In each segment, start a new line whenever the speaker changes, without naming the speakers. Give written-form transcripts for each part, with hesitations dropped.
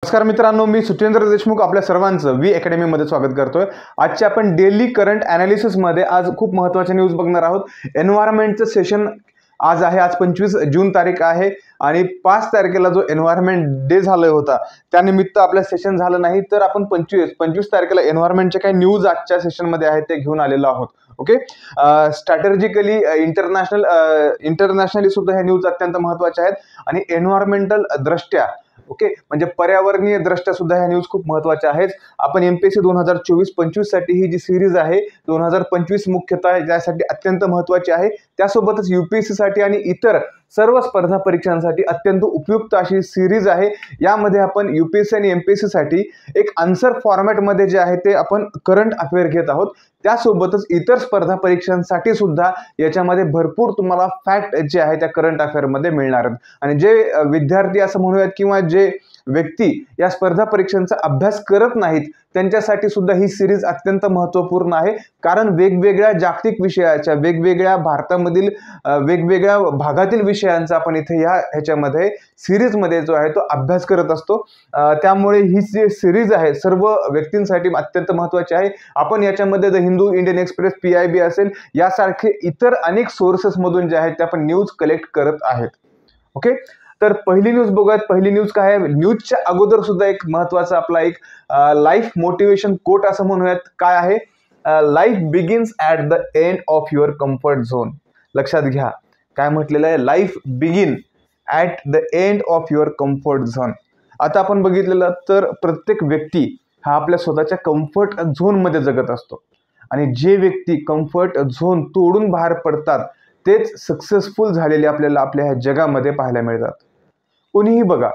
नमस्कार मित्रांनो, मी सुचेंद्र देशमुख आपल्या सर्वांचं वी अकॅडमीमध्ये स्वागत करतोय। आजच्या आपण डेली करंट ॲनालिसिस मध्ये आज खूप महत्त्वाच्या न्यूज बघणार आहोत। एन्व्हायरमेंटचं सेशन आज आहे, आज 25 जून तारीख आहे आणि 5 तारखेला जो एन्व्हायरमेंट डे झाला होता त्यानिमित्त आपलं सेशन झालं नाही, तर आपण 25 तारखेला एन्व्हायरमेंटचे काही न्यूज आजच्या सेशनमध्ये आहेत ते घेऊन आलेलो आहोत। ओके, स्ट्रॅटेजिकली इंटरनॅशनली सुद्धा हे न्यूज अत्यंत महत्त्वाचे आहेत आणि एन्व्हायरमेंटल दृष्ट्या ओके म्हणजे पर्यावरणीय दृष्ट्या सुद्धा ह्या न्यूज खूप महत्त्वाच्या आहेत। आपण एमपीएससी 2024-25 साठी ही जी सिरीज आहे 2025 मुख्यतः यासाठी अत्यंत महत्त्वाची आहे। त्यासोबतच यूपीएससी साठी आणि इतर सर्व स्पर्धा परीक्षांसाठी अत्यंत उपयुक्त अशी सिरीज आहे। यामध्ये आपण यूपीएससी आणि एमपीएससी साठी एक आन्सर फॉर्मॅट मध्ये जे आहे ते आपण करंट अफेअर घेत आहोत। त्यासोबतच इतर स्पर्धा परीक्षांसाठी सुद्धा याच्यामध्ये भरपूर तुम्हाला फॅक्ट जे आहे त्या करंट अफेअर मध्ये मिळणार आहेत आणि जे विद्यार्थी असं म्हणूयात किंवा जे व्यक्ती या स्पर्धा परीक्षांचा अभ्यास करत नाहीत त्यांच्यासाठी सुद्धा ही सिरीज अत्यंत महत्त्वपूर्ण आहे। कारण वेगवेगळ्या जागतिक विषयाच्या वेगवेगळ्या भारतामधील वेगवेगळ्या भागातील विषयांचा आपण इथे ह्याच्यामध्ये सिरीज मध्ये जो आहे तो अभ्यास करत असतो। त्यामुळे ही जी सिरीज आहे सर्व व्यक्तींसाठी अत्यंत महत्त्वाची आहे। आपण याच्यामध्ये the Hindu, Indian express, PIB असेल यासारखे इतर अनेक सोर्सेस मधून जे आहेत ते आपण न्यूज कलेक्ट करत आहेत। ओके, तर पहिली न्यूज बघूयात। पहिली न्यूज काय आहे? न्यूजच्या अगोदर सुद्धा एक महत्त्वाचा आपला एक लाईफ मोटिवेशन कोट असं म्हणूयात। काय आहे? Life begins at the end of your comfort zone. लक्षात घ्या काय म्हटलेलं आहे, life begin at the end of your comfort zone. आता आपण बघितलेलं तर प्रत्येक व्यक्ती हा आपल्या स्वतःच्या कम्फर्ट झोनमध्ये जगत असतो आणि जे व्यक्ती कम्फर्ट झोन तोडून बाहेर पडतात तेच सक्सेसफुल झालेले आपल्याला आपल्या ह्या जगामध्ये पाहायला मिळतात। कोणीही बघा,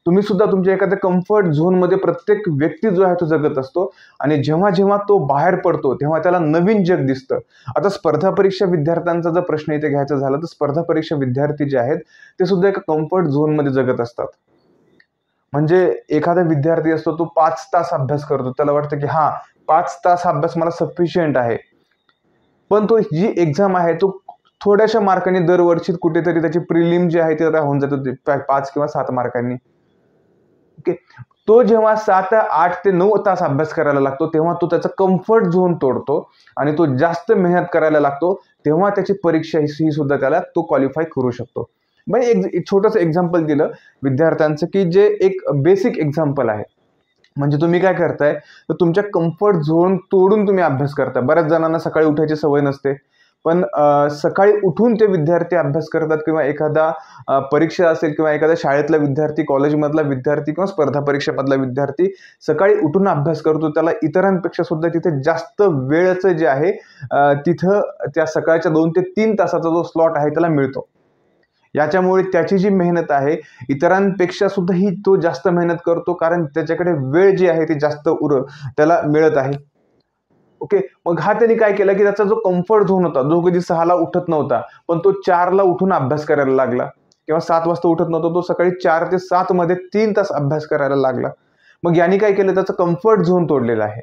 तुम्ही सुद्धा तुमच्या एखाद्या कम्फर्ट झोनमध्ये प्रत्येक व्यक्ती जो आहे तो जगत असतो आणि जेव्हा जेव्हा तो बाहेर पडतो तेव्हा त्याला नवीन जग दिसतं। आता स्पर्धा परीक्षा विद्यार्थ्यांचा जर प्रश्न इथे घ्यायचा झाला तर स्पर्धा परीक्षा विद्यार्थी जे आहेत ते सुद्धा एका कम्फर्ट झोनमध्ये जगत असतात। म्हणजे एखादा विद्यार्थी असतो तो 5 तास अभ्यास करतो, त्याला वाटतं की हा 5 तास अभ्यास मला सफिशियंट आहे, पण तो जी एक्झाम आहे तो थोड्याशा मार्कांनी दरवर्षी कुठेतरी त्याची प्रिलिम जी आहे ती होऊन जाते 5 किंवा 7 मार्कांनी। ओके, तो जेव्हा 7, 8 ते 9 तास अभ्यास करायला लागतो तेव्हा तो त्याचा कम्फर्ट झोन तोडतो आणि तो जास्त मेहनत करायला लागतो, तेव्हा त्याची परीक्षा ही सुद्धा त्याला तो क्वालिफाय करू शकतो। म्हणजे एक छोटंसं एक्झाम्पल दिलं विद्यार्थ्यांचं की जे एक बेसिक एक्झाम्पल आहे। म्हणजे तुम्ही काय करताय तर तुमच्या कम्फर्ट झोन तोडून तुम्ही अभ्यास करताय। बऱ्याच जणांना सकाळी उठायची सवय नसते, पण सकाळी उठून ते विद्यार्थी अभ्यास करतात किंवा एखादा परीक्षा असेल किंवा एखाद्या शाळेतला विद्यार्थी, कॉलेजमधला विद्यार्थी किंवा स्पर्धा परीक्षेमधला विद्यार्थी सकाळी उठून अभ्यास करतो, त्याला इतरांपेक्षा सुद्धा तिथे जास्त वेळचं जे आहे तिथं त्या सकाळच्या 2 ते 3 तासाचा जो स्लॉट आहे त्याला मिळतो। याच्यामुळे त्याची जी मेहनत आहे इतरांपेक्षा सुद्धा ही तो जास्त मेहनत करतो, कारण त्याच्याकडे वेळ जी आहे ती जास्त त्याला मिळत आहे। ओके, मग हा त्यांनी काय केलं की त्याचा जो कम्फर्ट झोन होता, जो कधी 6 ला उठत नव्हता पण तो 4 ला उठून अभ्यास करायला लागला किंवा 7 वाजता उठत नव्हता, तो सकाळी 4 ते 7 मध्ये 3 तास अभ्यास करायला लागला। मग यांनी काय केलं, त्याचा कम्फर्ट झोन तोडलेला आहे।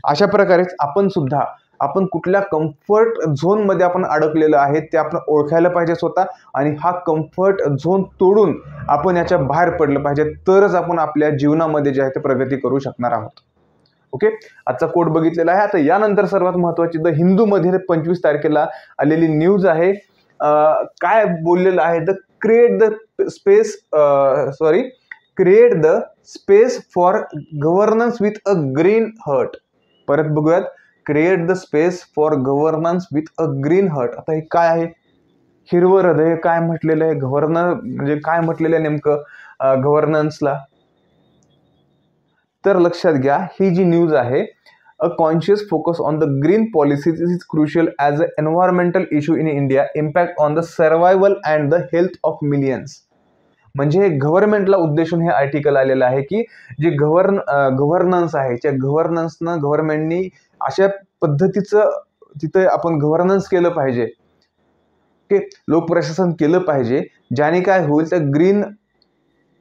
अशा प्रकारेच आपण सुद्धा आपण कुठल्या कम्फर्ट झोन मध्ये आपण अडकलेलो आहे ते आपण ओळखायला पाहिजे स्वतः आणि हा कम्फर्ट झोन तोडून आपण याच्या बाहेर पडलं पाहिजे, तरच आपण आपल्या जीवनामध्ये जे आहे ते प्रगती करू शकणार आहोत। ओके, आजचा कोट बघितलेला आहे। आता यानंतर सर्वात महत्त्वाची द हिंदू मध्ये 25 तारखेला आलेली न्यूज आहे। काय बोललेलं आहे, create the space for governance with a green heart. परत बघूयात, create the space for governance with a green heart. आता हे काय आहे? हिरवं हृदय काय म्हटलेलं आहे? गव्हर्नर म्हणजे काय म्हटलेलं आहे नेमकं गव्हर्नन्सला? तर लक्षात घ्या, ही जी न्यूज आहे, a conscious focus on the green policies is crucial as a environmental issue in India, impact on the survival and the health of millions. म्हणजे गव्हर्नमेंटला उद्देशून हे आर्टिकल आलेलं आहे की जे गव्हर्नन्स आहे त्या गव्हर्नन्सनं गव्हर्नमेंटनी अशा पद्धतीचं तिथे आपण गव्हर्नन्स केलं पाहिजे, की लोकप्रशासन केलं पाहिजे, ज्याने काय होईल तर ग्रीन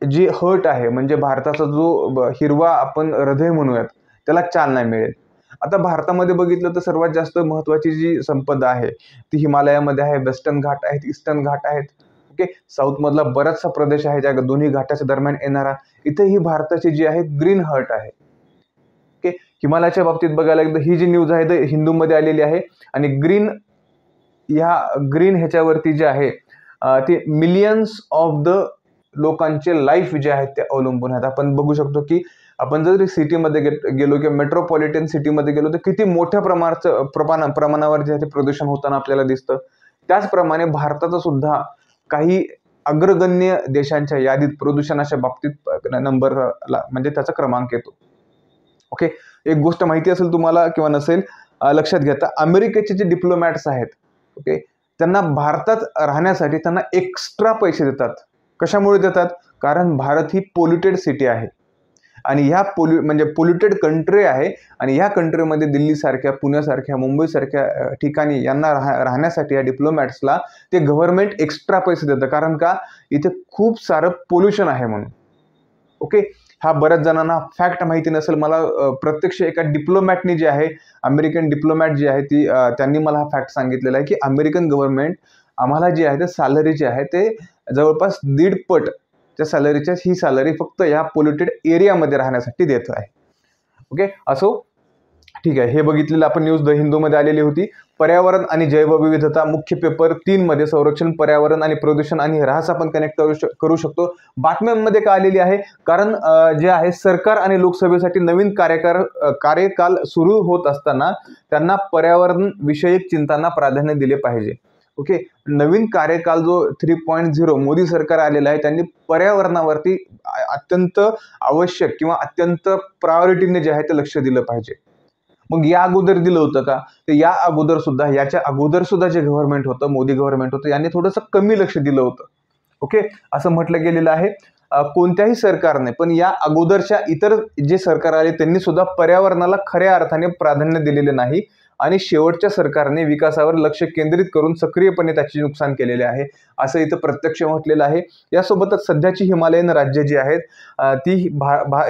जी हर्ट आहे म्हणजे भारताचा जो हिरवा आपण हृदय म्हणूयात त्याला चालना मिळेल। आता भारतामध्ये बघितलं तर सर्वात जास्त महत्त्वाची जी संपदा आहे ती हिमालयामध्ये आहे, वेस्टर्न घाट आहेत, ईस्टर्न घाट आहेत। ओके, साऊथमधला बराचसा प्रदेश आहे ज्या दोन्ही घाटाच्या दरम्यान येणारा, इथे ही भारताची जी आहे ग्रीन हर्ट आहे. ओके, हिमालयाच्या बाबतीत बघायला गेलं ही जी न्यूज आहे ते हिंदूमध्ये आलेली आहे आणि ग्रीन ह्याच्यावरती जे आहे ते मिलियन्स ऑफ द लोकांचे लाईफ जे आहेत ते अवलंबून आहेत. आपण बघू शकतो की आपण जर सिटीमध्ये गेलो किंवा मेट्रोपॉलिटन सिटीमध्ये गेलो तर किती मोठ्या प्रमाणावर जे आहे ते प्रदूषण होताना आपल्याला दिसतं. त्याचप्रमाणे भारताचा सुद्धा काही अग्रगण्य देशांच्या यादीत प्रदूषणाच्या बाबतीत नंबरला म्हणजे त्याचा क्रमांक येतो. ओके, एक गोष्ट माहिती असेल तुम्हाला किंवा नसेल, लक्षात घेता अमेरिकेचे जे डिप्लोमॅट्स आहेत, ओके, त्यांना भारतात राहण्यासाठी त्यांना एक्स्ट्रा पैसे देतात. कशामुळे देतात? कारण भारत ही पोल्युटेड सिटी आहे आणि ह्या म्हणजे पोल्युटेड कंट्री आहे आणि ह्या कंट्रीमध्ये दिल्लीसारख्या, पुण्यासारख्या, मुंबईसारख्या ठिकाणी यांना राहण्यासाठी या डिप्लोमॅट्सला ते गव्हर्नमेंट एक्स्ट्रा पैसे देतं. कारण का? इथे खूप सारं पोल्युशन आहे म्हणून. ओके, हा बऱ्याच जणांना फॅक्ट माहिती नसेल. मला प्रत्यक्ष एका डिप्लोमॅटनी जे आहे, अमेरिकन डिप्लोमॅट जी आहे त्यांनी मला हा फॅक्ट सांगितलेला आहे की अमेरिकन गव्हर्नमेंट आम्हाला जी आहे ते सॅलरी जे आहे ते जवळपास 1.5 पट त्या सॅलरीच्या ही सॅलरी फक्त या पोल्युटेड एरियामध्ये राहण्यासाठी देत आहे. ओके, असो ठीक आहे. हे बघितलेलं आपण न्यूज द हिंदूमध्ये आलेली होती. पर्यावरण आणि जैवविविधता मुख्य पेपर 3 मध्ये संरक्षण, पर्यावरण आणि प्रदूषण आणि ऱ्हास आपण कनेक्ट करू शकतो. बातम्यांमध्ये का आलेली आहे? कारण जे आहे सरकार आणि लोकसभेसाठी नवीन कार्यकाल सुरू होत असताना त्यांना पर्यावरण विषयक चिंतांना प्राधान्य दिले पाहिजे. ओके, नवीन कार्यकाल जो 3.0 मोदी सरकार आलेला आहे त्यांनी पर्यावरणावरती अत्यंत आवश्यक किंवा अत्यंत प्रायोरिटीने जे आहे ते लक्ष दिलं पाहिजे. मग या अगोदर दिलं होतं का? तर याच्या अगोदर सुद्धा जे गव्हर्नमेंट होतं, मोदी गव्हर्नमेंट होतं, यांनी थोडंसं कमी लक्ष दिलं होतं. ओके, असं म्हटलं गेलेलं आहे. कोणत्याही सरकारने, पण या अगोदरच्या इतर जे सरकार आले त्यांनी सुद्धा पर्यावरणाला खऱ्या अर्थाने प्राधान्य दिलेले नाही आणि शेवटच्या सरकारने विकासावर लक्ष केंद्रित करून सक्रियपणे त्याचे नुकसान केलेले आहे असं इथं प्रत्यक्ष म्हटलेलं आहे. यासोबतच सध्याची हिमालयन राज्य जी आहेत ती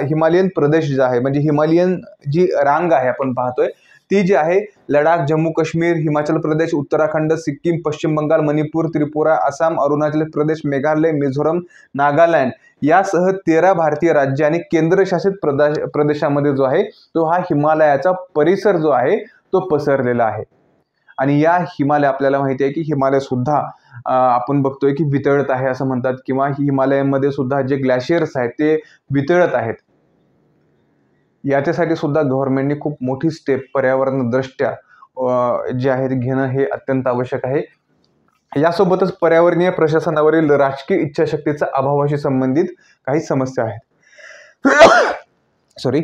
हिमालयन प्रदेश जे आहे म्हणजे हिमालयन जी रांग आहे आपण पाहतोय ती जी आहे लडाख, जम्मू काश्मीर, हिमाचल प्रदेश, उत्तराखंड, सिक्कीम, पश्चिम बंगाल, मणिपूर, त्रिपुरा, आसाम, अरुणाचल प्रदेश, मेघालय, मिझोरम, नागालँड यासह 13 भारतीय राज्य आणि केंद्रशासित प्रदेशामध्ये जो आहे तो हा हिमालयाचा परिसर जो आहे तो पसरलेला आहे. आणि या हिमालय आपल्याला माहिती आहे की हिमालय सुद्धा आपण बघतोय की वितळत आहे असं म्हणतात किंवा हिमालयामध्ये सुद्धा जे ग्लॅशियर्स आहेत ते वितळत आहेत. याच्यासाठी सुद्धा गव्हर्नमेंटने खूप मोठी स्टेप पर्यावरण दृष्ट्या जे आहे ते घेणं हे अत्यंत आवश्यक आहे. यासोबतच पर्यावरणीय प्रशासनावरील राजकीय इच्छाशक्तीचा अभावाशी संबंधित काही समस्या आहेत. सॉरी.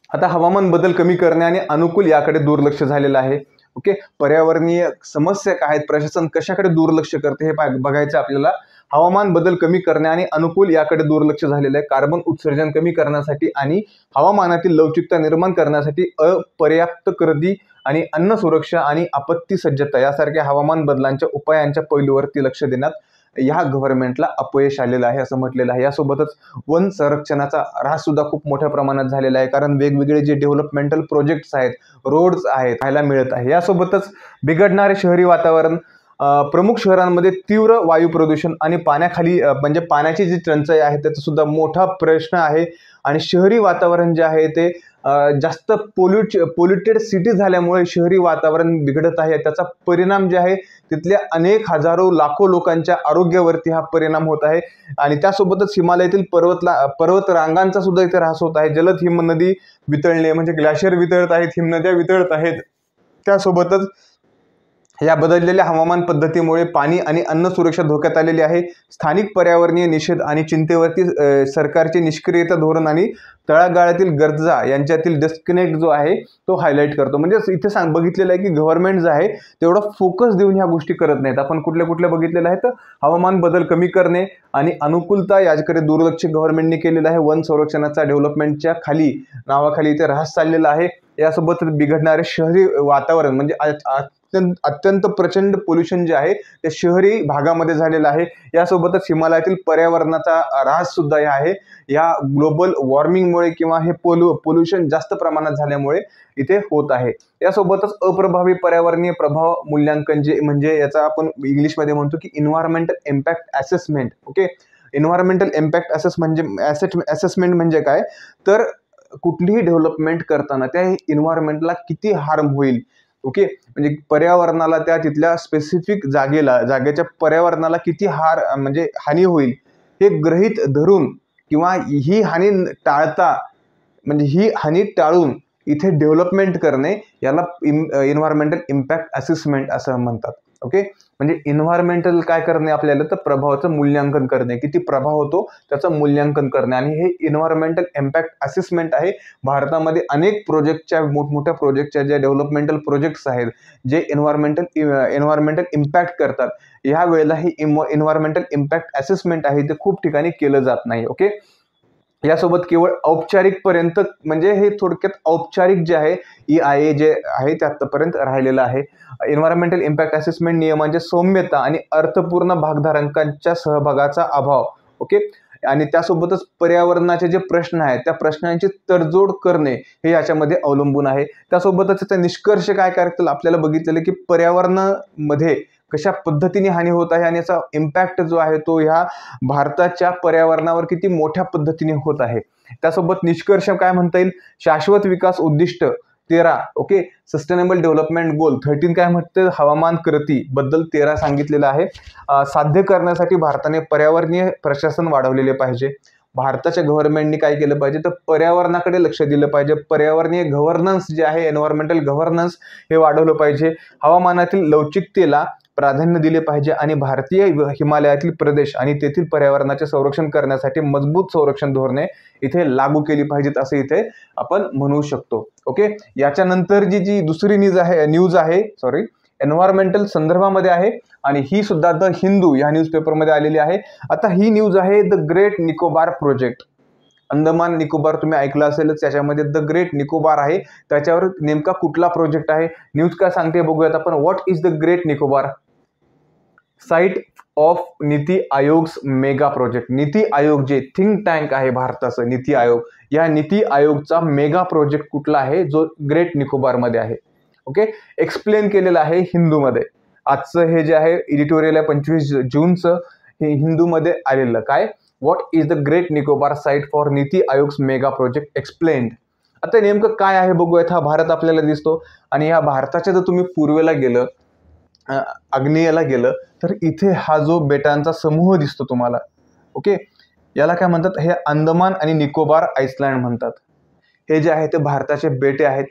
आता हवामान बदल कमी करणे आणि अनुकूल याकडे दुर्लक्ष झालेलं आहे. ओके, पर्यावरणीय समस्या काय आहेत, प्रशासन कशाकडे दुर्लक्ष करते हे बघायचं आपल्याला. हवामान बदल कमी करणे आणि अनुकूल याकडे दुर्लक्ष झालेलं आहे. कार्बन उत्सर्जन कमी करण्यासाठी आणि हवामानातील लवचिकता निर्माण करण्यासाठी अपर्याप्त गर्दी आणि अन्न सुरक्षा आणि आपत्ती सज्जता यासारख्या हवामान बदलांच्या उपायांच्या पैलूवरती लक्ष देण्यात या गव्हर्नमेंटला अपयश आलेलं आहे असं म्हटलेलं आहे. यासोबतच वन संरक्षणाचा ऱ्हास सुद्धा खूप मोठ्या प्रमाणात झालेला आहे कारण वेगवेगळे जे डेव्हलपमेंटल प्रोजेक्ट्स आहेत, रोड्स आहेत पाहायला मिळत आहे. यासोबतच बिघडणारे शहरी वातावरण, प्रमुख शहरांमध्ये तीव्र वायू प्रदूषण आणि पाण्याखाली म्हणजे पाण्याची जी टंचाई आहे त्याचा सुद्धा मोठा प्रश्न आहे. आणि शहरी वातावरण जे आहे ते जास्त पोल्युटेड सिटी झाल्यामुळे शहरी वातावरण बिघडत आहे. त्याचा परिणाम जे आहे तिथल्या अनेक हजारो लाखो लोकांच्या आरोग्यावरती हा परिणाम होत आहे. आणि त्यासोबतच हिमालयातील पर्वत रांगांचा सुद्धा इथे ऱ्हास होत आहे. जलद हिमनदी वितळणे म्हणजे ग्लॅशियर वितळत आहेत, हिमनद्या वितळत आहेत. त्यासोबतच या बदललेल्या हवामान पद्धतीमुळे पाणी आणि अन्न सुरक्षा धोक्यात आलेली आहे. स्थानिक पर्यावरणीय निषेध आणि चिंतेवरती सरकारचे निष्क्रियता धोरण आणि तळागाळातील गरजा यांच्यातील डिस्कनेक्ट जो आहे तो हायलाईट करतो. म्हणजे इथे बघितलेलं आहे की गव्हर्नमेंट जे आहे तेवढा फोकस देऊन ह्या गोष्टी करत नाहीत. आपण कुठल्या बघितलेलं आहे तर हवामान बदल कमी करणे आणि अनुकूलता याकडे दुर्लक्ष गव्हर्नमेंटने केलेलं आहे. वन संरक्षणाचा डेव्हलपमेंटच्या नावाखाली इथे ऱ्हास चाललेला आहे. यासोबत बिघडणारे शहरी वातावरण म्हणजे अत्यंत प्रचंड पोल्युशन जे आहे ते शहरी भागामध्ये झालेलं आहे. यासोबतच हिमालयातील पर्यावरणाचा ऱ्हास सुद्धा आहे. या ग्लोबल वॉर्मिंगमुळे किंवा हे पोल्युशन जास्त प्रमाणात झाल्यामुळे इथे होत आहे. यासोबतच अप्रभावी पर्यावरणीय प्रभाव मूल्यांकन जे म्हणजे याचा आपण इंग्लिशमध्ये म्हणतो की environmental impact assessment. Okay, environmental impact assessment म्हणजे काय, तर कुठलीही डेव्हलपमेंट करताना त्या एन्व्हायरमेंटला किती हार्म होईल, ओके, म्हणजे पर्यावरणाला त्या तिथल्या स्पेसिफिक जागेच्या पर्यावरणाला किती म्हणजे हानी होईल हे गृहीत धरून किंवा ही हानी टाळून इथे डेव्हलपमेंट करणे याला एन्व्हायरमेंटल इम्पॅक्ट असेसमेंट असं म्हणतात. ओके, म्हणजे एन्व्हायरमेंटल काय करणे आपल्याला, तर प्रभावाचं मूल्यांकन करणे, किती प्रभाव होतो त्याचं मूल्यांकन करणे, आणि हे एन्व्हायरमेंटल इम्पॅक्ट असेसमेंट आहे. भारतामध्ये अनेक मोठमोठ्या प्रोजेक्टच्या ज्या डेव्हलपमेंटल प्रोजेक्ट्स आहेत जे एन्व्हायरमेंटल इम्पॅक्ट करतात, ह्या वेळेला हे एन्व्हायरमेंटल इम्पॅक्ट असेसमेंट आहे ते खूप ठिकाणी केलं जात नाही. ओके, यासोबत केवळ औपचारिकपर्यंत म्हणजे हे थोडक्यात औपचारिक जे आहे EIA जे आहे ते आतापर्यंत राहिलेलं आहे. एन्व्हायरमेंटल इम्पॅक्ट असेसमेंट नियमांचे सौम्यता आणि अर्थपूर्ण भागधारकांच्या सहभागाचा अभाव, ओके, आणि त्यासोबतच पर्यावरणाचे जे प्रश्न आहेत त्या प्रश्नांची तडजोड करणे हे याच्यामध्ये अवलंबून आहे. त्यासोबतच त्याचा निष्कर्ष काय करतील आपल्याला बघितलेलं की पर्यावरणामध्ये कशा पद्धतीने हानी होत आहे आणि याचा इम्पॅक्ट जो आहे तो ह्या भारताच्या पर्यावरणावर किती मोठ्या पद्धतीने होत आहे. त्यासोबत निष्कर्ष काय म्हणता येईल, शाश्वत विकास उद्दिष्ट 13, ओके, सस्टेनेबल डेव्हलपमेंट गोल 13 काय म्हणते, हवामान क्रांती बद्दल 13 सांगितलेलं आहे. साध्य करण्यासाठी भारताने पर्यावरणीय प्रशासन वाढवलेले पाहिजे. भारताच्या गव्हर्नमेंटनी काय केलं पाहिजे, तर पर्यावरणाकडे लक्ष दिलं पाहिजे. पर्यावरणीय गव्हर्नन्स जे आहे, एन्व्हायरमेंटल गव्हर्नन्स हे वाढवलं पाहिजे. हवामानातील लवचिकतेला प्राधान्य दिले पाहिजे आणि भारतीय हिमालयातील प्रदेश आणि तेथील पर्यावरणाचे संरक्षण करण्यासाठी मजबूत संरक्षण धोरणे इथे लागू केली पाहिजेत असं इथे आपण म्हणू शकतो. ओके, याच्यानंतर जी दुसरी न्यूज आहे एन्व्हायरमेंटल संदर्भामध्ये आहे आणि ही सुद्धा द हिंदू या न्यूजपेपरमध्ये आलेली आहे. आता ही न्यूज आहे the great Nicobar project. Andaman Nicobar तुम्ही ऐकलं असेलच, त्याच्यामध्ये द ग्रेट निकोबार आहे. त्याच्यावर नेमका कुठला प्रोजेक्ट आहे, न्यूज काय सांगते बघूयात आपण. What is the great Nicobar? Site of Niti Aayog's mega project. Niti Aayog जे थिंक टँक आहे भारताचं नीति आयोग, या नीति आयोगचा मेगा प्रोजेक्ट कुठला आहे जो ग्रेट निकोबार मध्ये आहे. ओके, एक्सप्लेन केलेलं आहे हिंदूमध्ये. आजचं हे जे आहे एडिटोरियल आहे 25 जूनचं, हे हिंदूमध्ये आलेलं. काय, what is the great Nicobar site for Niti Aayog's mega project explained. आता नेमकं काय आहे बघूयात. हा भारत आपल्याला दिसतो आणि या भारताच्या जर तुम्ही पूर्वेला गेलं, आग्नेयला गेलं, तर इथे हा जो बेटांचा समूह दिसतो तुम्हाला, ओके, याला काय म्हणतात, हे अंदमान आणि निकोबार आयसलँड म्हणतात. हे जे आहे ते भारताचे बेटे आहेत.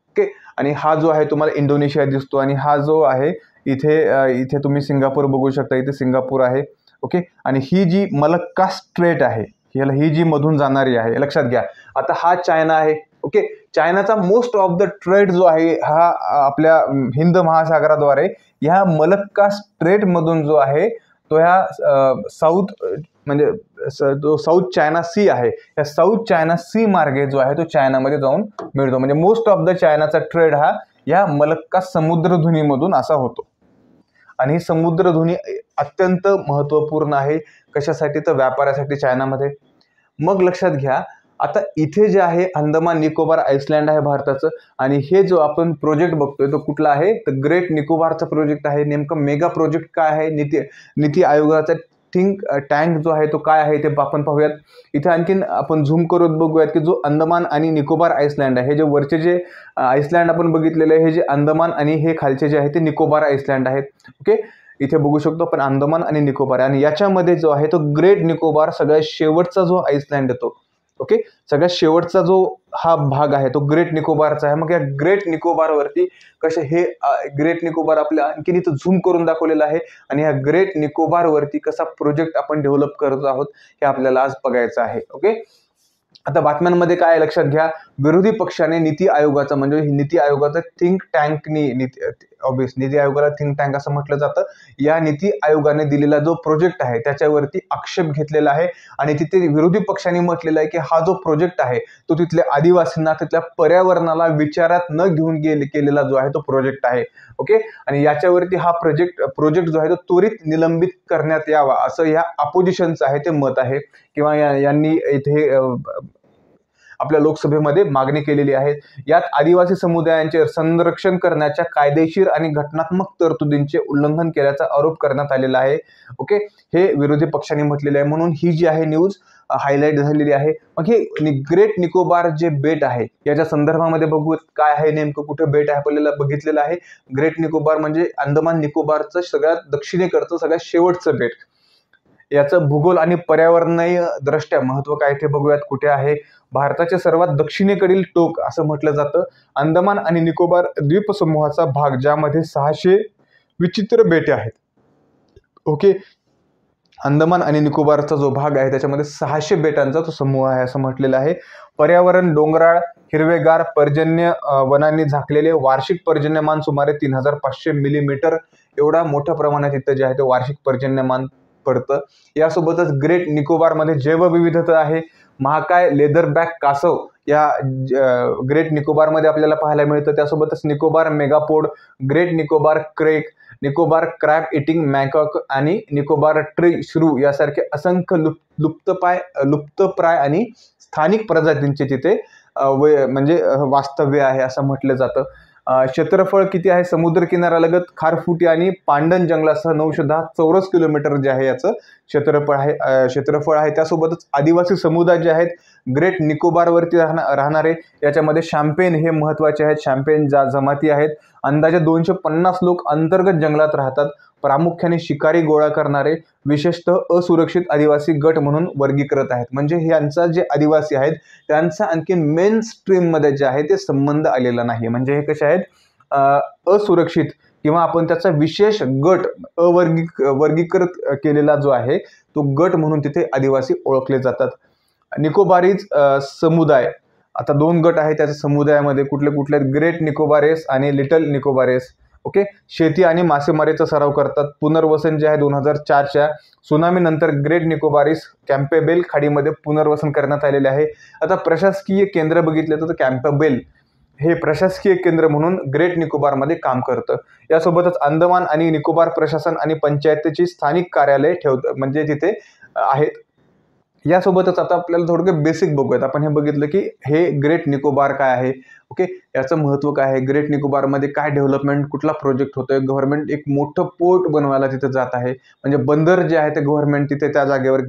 ओके, आणि हा जो आहे तुम्हाला इंडोनेशिया दिसतो आणि हा जो आहे इथे तुम्ही सिंगापूर बघू शकता, इथे सिंगापूर आहे. ओके, आणि ही जी मलक्का स्ट्रेट आहे, ही जी मधून जाणारी आहे, लक्षात घ्या. आता हा चायना आहे. ओके, चायनाचा मोस्ट ऑफ द ट्रेड जो आहे हा आपल्या हिंद महासागराद्वारे ह्या मलक्का स्ट्रेट मधून जो आहे तो ह्या साऊथ चायना सी आहे, या साऊथ चायना सी मार्गे जो आहे तो चायनामध्ये जाऊन मिळतो. म्हणजे मोस्ट ऑफ द चायनाचा ट्रेड हा या मलक्का समुद्रधुनीमधून असा होतो. आणि ही समुद्रधुनी अत्यंत महत्त्वपूर्ण आहे. कशासाठी, तर व्यापारासाठी चायनामध्ये. मग लक्षात घ्या, आता इथे जे आहे अंदमान निकोबार आयसलँड आहे भारताचं, आणि हे जो आपण प्रोजेक्ट बघतोय तो कुठला आहे, तर ग्रेट निकोबारचा प्रोजेक्ट आहे. नेमकं मेगा प्रोजेक्ट काय आहे, नीति आयोगाचा थिंक टँक जो आहे तो काय आहे ते आपण पाहूयात. इथे आणखीन आपण झूम करून बघूयात की जो अंदमान आणि निकोबार आयसलँड आहे, हे जे वरचे जे आयसलँड आपण बघितलेले आहे, हे जे अंदमान आणि हे खालचे जे आहे ते निकोबार आयसलँड आहेत. ओके, इथे बघू शकतो आपण अंदमान आणि निकोबार, आणि याच्यामध्ये जो आहे तो ग्रेट निकोबार सगळ्यात शेवटचा जो आयसलँड येतो. ओके, सगळ्यात शेवटचा जो हा भाग आहे तो ग्रेट निकोबारचा आहे. मग या ग्रेट निकोबारवरती कसे हे ग्रेट निकोबार आपल्या आणखीन इथं झूम करून दाखवलेलं आहे, आणि ह्या ग्रेट निकोबारवरती कसा प्रोजेक्ट आपण डेव्हलप करत आहोत हे आपल्याला आज बघायचं आहे. ओके, आता बातम्यांमध्ये काय लक्षात घ्या, विरोधी पक्षाने नीती आयोगाचा म्हणजे नीती आयोगाचा थिंक टँकनी नीती आयोगाला थिंक टँक असं म्हटलं जातं, या नीती आयोगाने दिलेला जो प्रोजेक्ट आहे त्याच्यावरती आक्षेप घेतलेला आहे आणि तिथे विरोधी पक्षांनी म्हटलेलं आहे की हा जो प्रोजेक्ट आहे तो तिथल्या आदिवासींना तिथल्या पर्यावरणाला विचारात न घेऊन केलेला जो आहे तो प्रोजेक्ट आहे. ओके, आणि याच्यावरती हा प्रोजेक्ट जो आहे तो त्वरित निलंबित करण्यात यावा असं या अपोजिशनचं आहे ते मत आहे, किंवा यांनी इथे आपल्या लोकसभेमध्ये मागणी केलेली आहे. यात आदिवासी समुदायांचे संरक्षण करण्याच्या कायदेशीर आणि घटनात्मक तरतुदींचे उल्लंघन केल्याचा आरोप करण्यात आलेला आहे. ओके, हे विरोधी पक्षांनी म्हटलेले आहे, म्हणून ही जी आहे न्यूज हायलाईट झालेली आहे. मग हे ग्रेट निकोबार जे बेट आहे याच्या संदर्भामध्ये बघू काय आहे नेमकं, कुठे बेट आहे आपल्याला बघितलेलं आहे. ग्रेट निकोबार म्हणजे अंदमान निकोबारचं सगळ्यात दक्षिणेकडचं सगळ्यात शेवटचं बेट. याचं भूगोल आणि पर्यावरणीय दृष्ट्या महत्व काय ते बघूयात. कुठे आहे, भारताचे सर्वात दक्षिणेकडील टोक असं म्हटलं जातं. अंदमान आणि निकोबार द्वीपसमूहाचा भाग ज्यामध्ये 600 विचित्र बेटे आहेत. ओके, अंदमान आणि निकोबारचा जो भाग आहे त्याच्यामध्ये 600 बेटांचा तो समूह आहे असं म्हटलेलं आहे. पर्यावरण डोंगराळ, हिरवेगार, पर्जन्य वनांनी झाकलेले, वार्षिक पर्जन्यमान सुमारे 3500 मिलीमीटर एवढा मोठ्या प्रमाणात इथं जे आहे ते वार्षिक पर्जन्यमान पडतं. यासोबतच ग्रेट निकोबारमध्ये जैवविविधता आहे. महाकाय लेदरबॅक कासव या ग्रेट निकोबारमध्ये आपल्याला पाहायला मिळतं. त्यासोबतच Nicobar megapode, great Nicobar crake, Nicobar crab eating macaque आणि निकोबार ट्री श्रू यासारखे असंख्य लुप्तप्राय आणि स्थानिक प्रजातींचे तिथे म्हणजे वास्तव्य आहे असं म्हटलं जातं. क्षेत्रफळ किती आहे, समुद्र किनाऱ्यालगत खारफुटी आणि पांडन जंगलासह 910 चौरस किलोमीटर जे आहे याचं क्षेत्रफळ आहे. त्यासोबतच आदिवासी समुदाय जे आहेत ग्रेट निकोबारवरती राहणारे, याच्यामध्ये शॅम्पेन हे महत्त्वाचे आहेत. शॅम्पेन जमाती आहेत. अंदाजे 250 लोक अंतर्गत जंगलात राहतात. प्रामुख्याने शिकारी गोळा करणारे, विशेषतः असुरक्षित आदिवासी गट म्हणून वर्गीकृत आहेत. म्हणजे यांचा जे आदिवासी आहेत त्यांचा आणखी मेन स्ट्रीममध्ये जे आहे ते संबंध आलेला नाही. म्हणजे हे कसे आहेत, असुरक्षित किंवा आपण त्याचा विशेष गट वर्गीकृत केलेला जो आहे तो गट म्हणून तिथे आदिवासी ओळखले जातात. निकोबारीज समुदाय, आता 2 गट आहेत त्याच्या समुदायामध्ये, कुठले ग्रेट निकोबारेस आणि लिटल निकोबारेस. ओके, शेती आणि मासेमारीचा सराव करतात. पुनर्वसन जे आहे 2004च्या सुनामी नंतर ग्रेट निकोबारीस कॅम्पेबेल खाडीमध्ये पुनर्वसन करण्यात आलेले आहे. आता प्रशासकीय केंद्र बघितलं तर कॅम्पेबेल हे प्रशासकीय केंद्र म्हणून ग्रेट निकोबारमध्ये काम करतं. यासोबतच अंदमान आणि निकोबार प्रशासन आणि पंचायतीची स्थानिक कार्यालय म्हणजे तिथे आहेत. यासोबतच आता आपल्याला थोडं बेसिक बघूयात. आपण हे बघितलं की हे ग्रेट निकोबार काय आहे, ओके, याचं महत्त्व काय आहे, ग्रेट निकोबारमध्ये काय डेव्हलपमेंट, कुठला प्रोजेक्ट होतोय. गव्हर्नमेंट एक मोठं पोर्ट बनवायला तिथे जात आहे, म्हणजे बंदर जे आहे ते गव्हर्नमेंट तिथे त्या जागेवर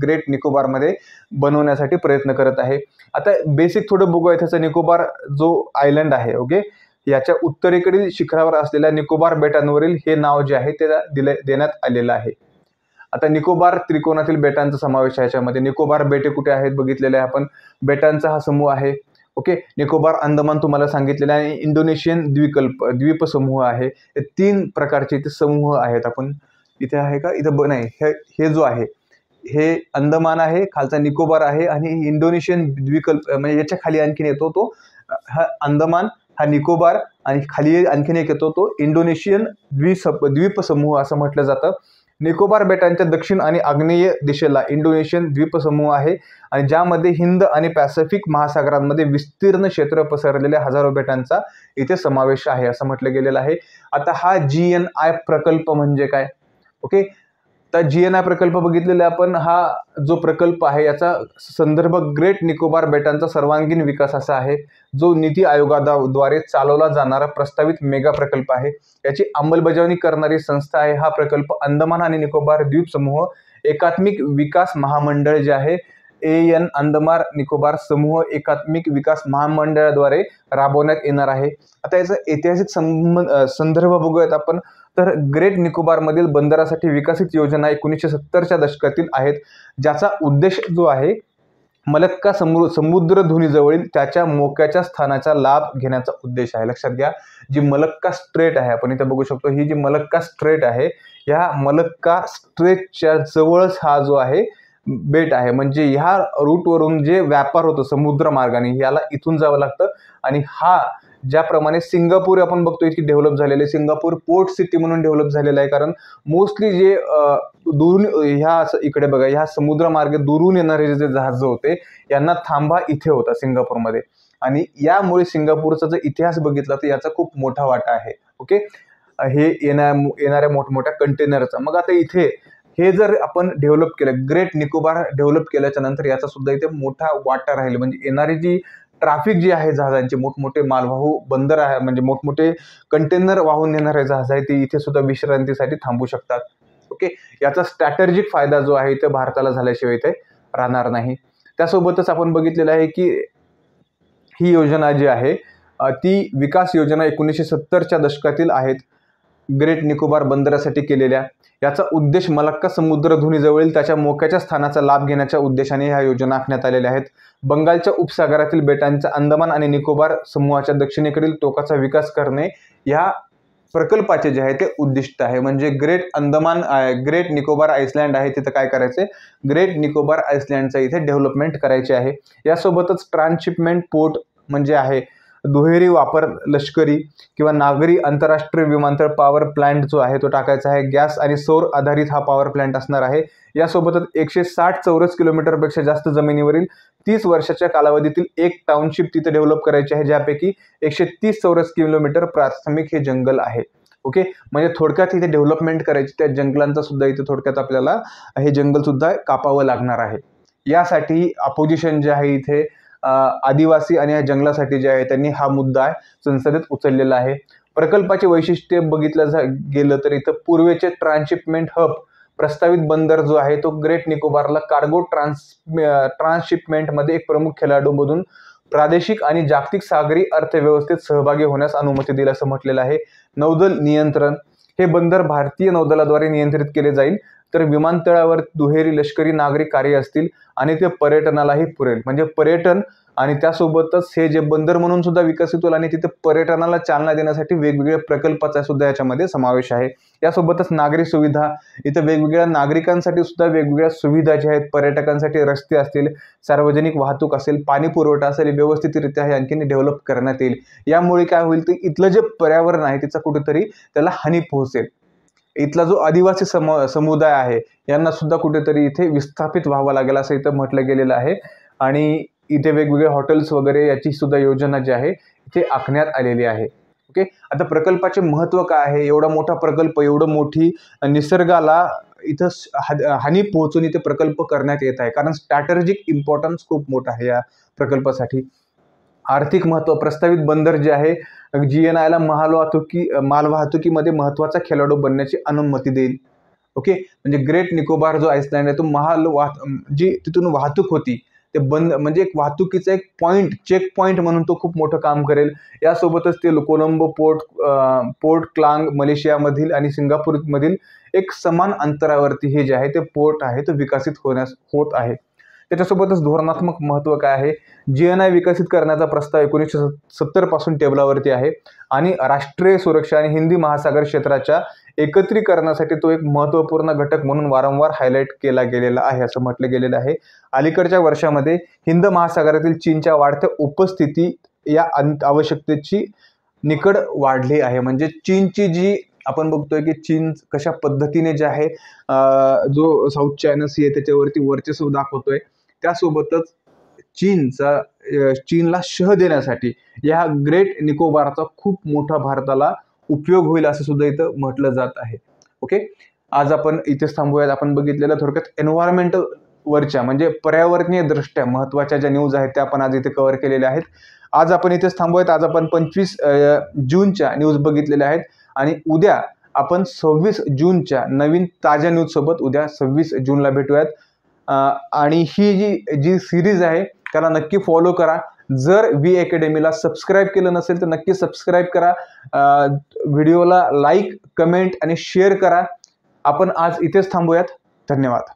ग्रेट निकोबारमध्ये बनवण्यासाठी प्रयत्न करत आहे. आता बेसिक थोडं बघूया. त्याचा निकोबार जो आयलंड आहे, ओके, याच्या उत्तरेकडील शिखरावर असलेल्या निकोबार बेटांवरील हे नाव जे आहे ते देण्यात आलेलं आहे. आता निकोबार त्रिकोणातील बेटांचा समावेश आहे. याच्यामध्ये निकोबार बेटे कुठे आहेत बघितलेले आहे आपण. बेटांचा हा समूह आहे. ओके, निकोबार अंदमान तुम्हाला सांगितलेलं आहे. इंडोनेशियन द्वीपसमूह आहे. हे 3 प्रकारचे इथे समूह आहेत. आपण इथे आहे का, इथं नाही, हे जो आहे हे अंदमान आहे, खालचा निकोबार आहे आणि इंडोनेशियन म्हणजे याच्या खाली आणखीन येतो तो हा अंदमान, हा निकोबार आणि खाली आणखीन एक येतो तो इंडोनेशियन द्वीपसमूह असं म्हटलं जातं. निकोबार बेटांच्या दक्षिण आणि आग्नेय दिशेला इंडोनेशियन द्वीपसमूह आहे आणि ज्यामध्ये हिंद आणि पॅसिफिक महासागरांमध्ये विस्तीर्ण क्षेत्र पसरलेल्या हजारो बेटांचा इथे समावेश आहे असं म्हटलं गेलेलं आहे. आता हा GNI प्रकल्प म्हणजे काय, ओके, तर GNI प्रकल्प बघितलेला आपण. हा जो प्रकल्प आहे याचा संदर्भ ग्रेट निकोबार बेटांचा सर्वांगीण विकास असा आहे, जो नीती आयोगाद्वारे चालवला जाणारा प्रस्तावित मेगा प्रकल्प आहे. याची अंमलबजावणी करणारी संस्था आहे हा प्रकल्प अंदमान आणि निकोबार द्वीप समूह एकात्मिक विकास महामंडळ जे आहे AN अंदमान निकोबार समूह एकात्मिक विकास महामंडळाद्वारे राबवण्यात येणार आहे. आता याचा ऐतिहासिक संदर्भ बघूयात आपण. तर ग्रेट निकोबारमधील बंदरासाठी विकसित योजना 1970च्या दशकातील आहेत, ज्याचा उद्देश जो आहे मलक्का समुद्रधुनीजवळील त्याच्या मोक्याच्या स्थानाचा लाभ घेण्याचा उद्देश आहे. लक्षात घ्या, जी मलक्का स्ट्रेट आहे आपण इथे बघू शकतो, ही जी मलक्का स्ट्रेट आहे या मलक्का स्ट्रेटच्या जवळच हा जो आहे बेट आहे, म्हणजे ह्या रूटवरून जे व्यापार होतो समुद्र मार्गाने याला इथून जावं लागतं. आणि हा ज्याप्रमाणे सिंगापूर आपण बघतोय की डेव्हलप झालेले, सिंगापूर पोर्ट सिटी म्हणून डेव्हलप झालेलं आहे, कारण मोस्टली जे दुरून ह्या इकडे बघा ह्या समुद्रमार्गे दुरून येणारे जे जहाज होते यांना थांबा इथे होता सिंगापूरमध्ये. आणि यामुळे सिंगापूरचा जर इतिहास बघितला तर याचा खूप मोठा वाटा आहे. ओके, हे येणाऱ्या मोठमोठ्या कंटेनरचा. मग आता इथे हे जर आपण डेव्हलप केलं, ग्रेट निकोबार डेव्हलप केल्याच्या नंतर याचा सुद्धा इथे मोठा वाटा राहील. म्हणजे येणारी जी ट्रॅफिक जी आहे जहाजांची, मोठमोठे मालवाहू बंदर आहे, म्हणजे मोठमोठे कंटेनर वाहून नेणारे जहाज आहे ते इथे सुद्धा विश्रांतीसाठी थांबू शकतात. ओके, याचा स्ट्रॅटेजिक फायदा जो आहे ते भारताला झाल्याशिवाय इथे राहणार नाही. त्यासोबतच आपण बघितलेलं आहे की ही योजना जी आहे ती विकास योजना 1970च्या दशकातील आहेत, ग्रेट निकोबार बंदरासाठी केलेल्या. याचा उद्देश मलक्का समुद्रधुनीजवळील त्याच्या मोक्याच्या स्थानाचा लाभ घेण्याच्या उद्देशाने ह्या योजना आखण्यात आलेल्या आहेत. बंगालच्या उपसागरातील बेटांचा अंदमान आणि निकोबार समूहाच्या दक्षिणेकडील टोकाचा विकास करणे या प्रकल्पाचे जे आहे ते उद्दिष्ट आहे. म्हणजे ग्रेट निकोबार आयसलँड आहे तिथं काय करायचे, ग्रेट निकोबार आयसलँडचा इथे डेव्हलपमेंट करायचे आहे. यासोबतच ट्रान्सशिपमेंट पोर्ट म्हणजे आहे दुहेरी वापर लष्करी किंवा नागरी आंतरराष्ट्रीय विमानतळ पॉवर प्लांट जो आहे तो टाकायचा आहे. गॅस आणि सौर आधारित हा पॉवर प्लांट असणार आहे. यासोबतच 160 चौरस किलोमीटरपेक्षा जास्त जमिनीवरील 30 वर्षाच्या कालावधीतील एक टाउनशिप तिथे डेव्हलप करायची आहे, ज्यापैकी 130 चौरस किलोमीटर प्राथमिक हे जंगल आहे. ओके, म्हणजे थोडक्यात इथे डेव्हलपमेंट करायची, त्या जंगलांचा सुद्धा इथे थोडक्यात आपल्याला हे जंगल सुद्धा कापावं लागणार आहे. यासाठी अपोजिशन जे आहे इथे आदिवासी आणि या जंगलासाठी जे आहे त्यांनी हा मुद्दा संसदेत उचललेला आहे. प्रकल्पाचे वैशिष्ट्य बघितलं गेलं तर इथं पूर्वेचे ट्रान्सशिपमेंट हब प्रस्तावित बंदर जो आहे तो ग्रेट निकोबारला कार्गो ट्रान्सशिपमेंटमध्ये एक प्रमुख खेळाडू बनून प्रादेशिक आणि जागतिक सागरी अर्थव्यवस्थेत सहभागी होण्यास अनुमती दिली असं म्हटलेलं आहे. नौदल नियंत्रण, हे बंदर भारतीय नौदलाद्वारे नियंत्रित केले जाईल, तर विमानतळावर दुहेरी लष्करी नागरी कार्य असतील आणि ते पर्यटनालाही पुरेल. म्हणजे पर्यटन आणि त्यासोबतच हे जे बंदर म्हणून सुद्धा विकसित होईल आणि तिथे पर्यटनाला चालना देण्यासाठी वेगवेगळ्या प्रकल्पाचा सुद्धा याच्यामध्ये समावेश आहे. यासोबतच नागरी सुविधा, इथं वेगवेगळ्या नागरिकांसाठी सुद्धा वेगवेगळ्या सुविधा ज्या आहेत, पर्यटकांसाठी रस्ते असतील, सार्वजनिक वाहतूक असेल, पाणी पुरवठा असेल, व्यवस्थितरित्या हे आणखीन डेव्हलप करण्यात येईल. यामुळे काय होईल तर इथलं जे पर्यावरण आहे तिचा कुठेतरी त्याला हानी पोहोचेल. इथला जो आदिवासी समुदाय आहे यांना सुद्धा कुठेतरी इथे विस्थापित व्हावं लागेल असं इथं म्हटलं गेलेलं आहे. आणि इथे वेगवेगळे हॉटेल्स वगैरे याची सुद्धा योजना जी आहे इथे आखण्यात आलेली आहे. ओके, आता प्रकल्पाचे महत्त्व काय आहे, एवढा मोठा प्रकल्प, एवढं मोठी निसर्गाला इथं हानी पोहोचून इथे प्रकल्प करण्यात येत आहे, कारण स्ट्रॅटेजिक इम्पॉर्टन्स खूप मोठा आहे या प्रकल्पासाठी. आर्थिक महत्त्व, प्रस्तावित बंदर जे आहे GNIला मालवाहतुकीमध्ये महत्त्वाचा खेळाडू बनण्याची अनुमती देईल. ओके, म्हणजे ग्रेट निकोबार जो आयसलँड आहे तो जी तिथून वाहतूक होती ते बंद, म्हणजे एक वाहतुकीचा एक पॉईंट, चेक पॉईंट म्हणून तो खूप मोठं काम करेल. यासोबतच ते कोलंबो पोर्ट क्लांग मलेशियामधील आणि सिंगापूरमधील एक समान अंतरावरती हे जे आहे ते पोर्ट आहे तो विकसित होत आहे. त्याच्यासोबतच धोरणात्मक महत्त्व काय आहे, GNI विकसित करण्याचा प्रस्ताव 1970 पासून टेबलावरती आहे आणि राष्ट्रीय सुरक्षा आणि हिंदी महासागर क्षेत्राच्या एकत्रीकरणासाठी तो एक महत्त्वपूर्ण घटक म्हणून वारंवार हायलाईट केला गेलेला आहे असं म्हटलं गेलेलं आहे. अलीकडच्या वर्षामध्ये हिंद महासागरातील चीनच्या वाढत्या उपस्थिती या आवश्यकतेची निकड वाढली आहे. म्हणजे चीनची जी आपण बघतोय की चीन कशा पद्धतीने जे आहे जो साऊथ चायना सी आहे त्याच्यावरती वर्चस्व दाखवतोय, त्यासोबतच चीनला शह देण्यासाठी या ग्रेट निकोबारचा खूप मोठा भारताला उपयोग होईल असं सुद्धा इथं म्हटलं जात आहे. ओके, आज आपण इथेच थांबूयात. आपण बघितलेलं थोडक्यात एन्व्हायरमेंटल वरच्या म्हणजे पर्यावरणीय दृष्ट्या महत्त्वाच्या ज्या न्यूज आहेत त्या आपण आज इथे कव्हर केलेल्या आहेत. आज आपण इथेच थांबूयात. आज आपण 25 जूनच्या न्यूज बघितलेल्या आहेत आणि उद्या आपण 26 जूनच्या नवीन ताज्या न्यूज सोबत उद्या 26 जूनला भेटूयात. आणि ही जी सिरीज आहे त्याला नक्की फॉलो करा. जर V अकॅडमीला सबस्क्राईब केलं नसेल तर नक्की सबस्क्राईब करा. व्हिडिओला लाईक, कमेंट आणि शेअर करा. आपण आज इथेच थांबूयात. धन्यवाद.